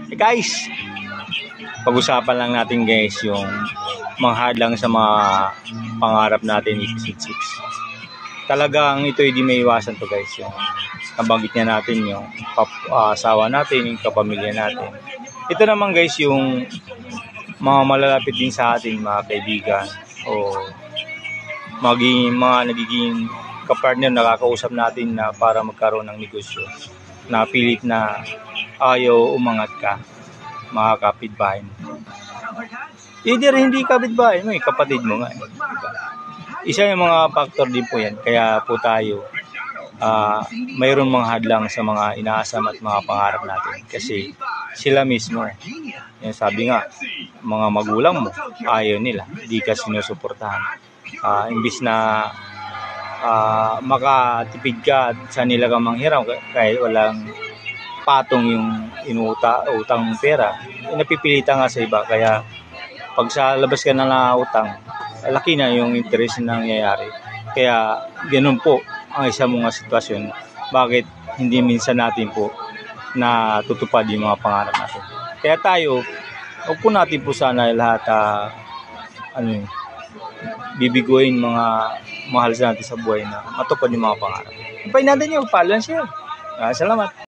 Guys, pag-usapan lang natin guys yung manghadlang sa mga pangarap natin ipisiksik. Talagang ito hindi may iwasan to guys, yung nabanggit niya natin yung asawa natin, yung kapamilya natin. Ito naman guys yung mga malalapit din sa ating mga kaibigan o maging mga nagiging kapartner nakakausap natin na para magkaroon ng negosyo na pilit na ayaw umangat ka, mga kapitbahay mo. Either hindi kapitbahay mo, kapatid mo nga. Isa yung mga factor din po yan. Kaya po tayo mayroon mga hadlang sa mga inaasam at mga pangarap natin. Kasi sila mismo, yan sabi nga, mga magulang mo, ayaw nila, hindi ka sinusuportahan. Imbis na makatipid ka at sa nila ka manghiram kahit walang patong yung utang pera, napipilitan nga sa iba. Kaya pag sa labas ka na utang, laki na yung interest na nangyayari. Kaya ganun po ang isa mga sitwasyon bakit hindi minsan natin po na tutupad yung mga pangarap natin. Kaya tayo, huwag po natin po sana lahat bibiguin mga mahal sa natin sa buhay na matupad yung mga pangarap. Ipay natin yung follow and share. Salamat.